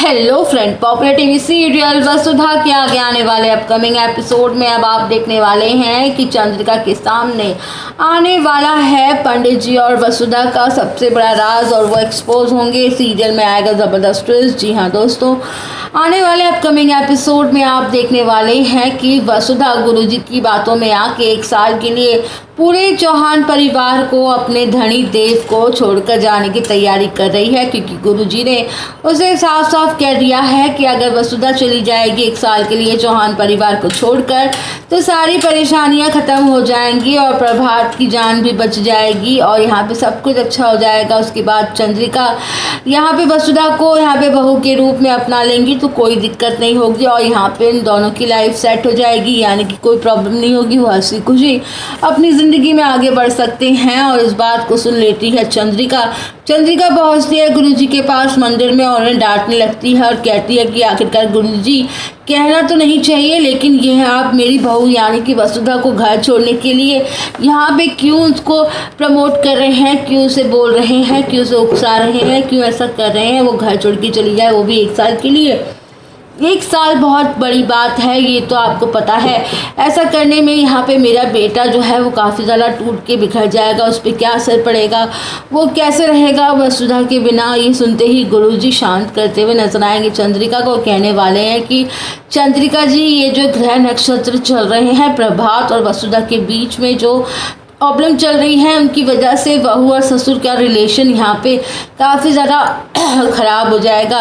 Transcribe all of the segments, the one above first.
Hello friend, popular TV serial Vasudha के आगे आने वाले अपकमिंग एपिसोड में अब आप देखने वाले हैं कि चंद्रिका के सामने आने वाला है पंडित जी और वसुधा का सबसे बड़ा राज और वो एक्सपोज होंगे। सीरियल में आएगा ज़बरदस्त ट्विस्ट। जी हाँ दोस्तों, आने वाले अपकमिंग एपिसोड में आप देखने वाले हैं कि वसुधा गुरुजी की बातों में आके 1 साल के लिए पूरे चौहान परिवार को, अपने धनी देव को छोड़कर जाने की तैयारी कर रही है, क्योंकि गुरुजी ने उसे साफ साफ कह दिया है कि अगर वसुधा चली जाएगी 1 साल के लिए चौहान परिवार को छोड़कर तो सारी परेशानियां ख़त्म हो जाएंगी और प्रभात की जान भी बच जाएगी और यहाँ पे सब कुछ अच्छा हो जाएगा। उसके बाद चंद्रिका यहाँ पे वसुधा को यहाँ पे बहू के रूप में अपना लेंगी तो कोई दिक्कत नहीं होगी और यहाँ पे इन दोनों की लाइफ सेट हो जाएगी, यानी कि कोई प्रॉब्लम नहीं होगी। वो हंसी खुशी अपनी ज़िंदगी में आगे बढ़ सकते हैं। और इस बात को सुन लेती है चंद्रिका पहुंचती है गुरुजी के पास मंदिर में और उन्हें डांटने लगती है और कहती है कि आखिरकार गुरुजी, कहना तो नहीं चाहिए लेकिन यह आप मेरी बहू यानी कि वसुधा को घर छोड़ने के लिए यहाँ पे क्यों उसको प्रमोट कर रहे हैं, क्यों उसे बोल रहे हैं, क्यों उसे उकसा रहे हैं, क्यों ऐसा कर रहे हैं। वो घर छोड़ के चली जाए, वो भी 1 साल के लिए। 1 साल बहुत बड़ी बात है, ये तो आपको पता है। ऐसा करने में यहाँ पे मेरा बेटा जो है वो काफ़ी ज़्यादा टूट के बिखर जाएगा, उस पर क्या असर पड़ेगा, वो कैसे रहेगा वसुधा के बिना। ये सुनते ही गुरुजी शांत करते हुए नजर आएंगे चंद्रिका को, कहने वाले हैं कि चंद्रिका जी, ये जो ग्रह नक्षत्र चल रहे हैं प्रभात और वसुधा के बीच में जो प्रॉब्लम चल रही है, उनकी वजह से बहू और ससुर का रिलेशन यहाँ पे काफ़ी ज़्यादा ख़राब हो जाएगा।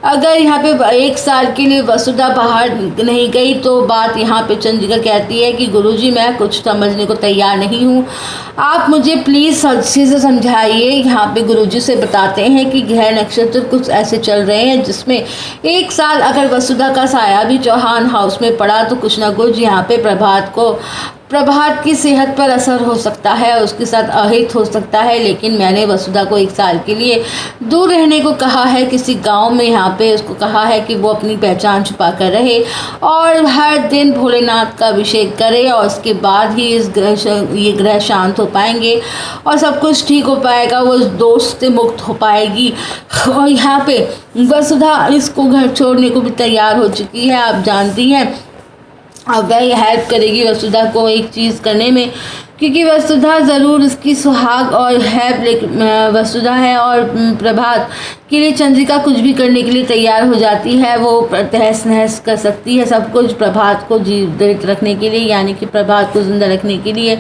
अगर यहाँ पे 1 साल के लिए वसुधा बाहर नहीं गई तो बात यहाँ पे चंद्रिका कहती है कि गुरुजी, मैं कुछ समझने को तैयार नहीं हूँ, आप मुझे प्लीज़ अच्छे से समझाइए। यहाँ पे गुरुजी से बताते हैं कि ग्रह नक्षत्र कुछ ऐसे चल रहे हैं जिसमें 1 साल अगर वसुधा का साया भी चौहान हाउस में पड़ा तो कुछ ना कुछ यहाँ पे प्रभात की सेहत पर असर हो सकता है, उसके साथ अहित हो सकता है। लेकिन मैंने वसुधा को 1 साल के लिए दूर रहने को कहा है, किसी गांव में यहाँ पे उसको कहा है कि वो अपनी पहचान छुपा कर रहे और हर दिन भोलेनाथ का अभिषेक करे और उसके बाद ही ये ग्रह शांत हो पाएंगे और सब कुछ ठीक हो पाएगा, वो उस दोष से मुक्त हो पाएगी। और यहाँ पे वसुधा इसको घर छोड़ने को भी तैयार हो चुकी है, आप जानती हैं। अब वह हेल्प करेगी वसुधा को एक चीज़ करने में, क्योंकि वसुधा ज़रूर उसकी सुहाग और है, लेकिन वसुधा है और प्रभात के लिए चंद्रिका कुछ भी करने के लिए तैयार हो जाती है। वो तहस नहस कर सकती है सब कुछ प्रभात को जीवित रखने के लिए, यानी कि प्रभात को जिंदा रखने के लिए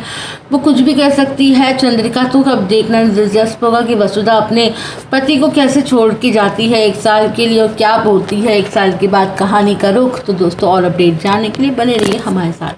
वो कुछ भी कर सकती है चंद्रिका। तो अब देखना दिलचस्प होगा कि वसुधा अपने पति को कैसे छोड़ के जाती है 1 साल के लिए और क्या बोलती है 1 साल के बाद कहानी का रुख। तो दोस्तों, और अपडेट जानने के लिए बने रहिए हमारे साथ।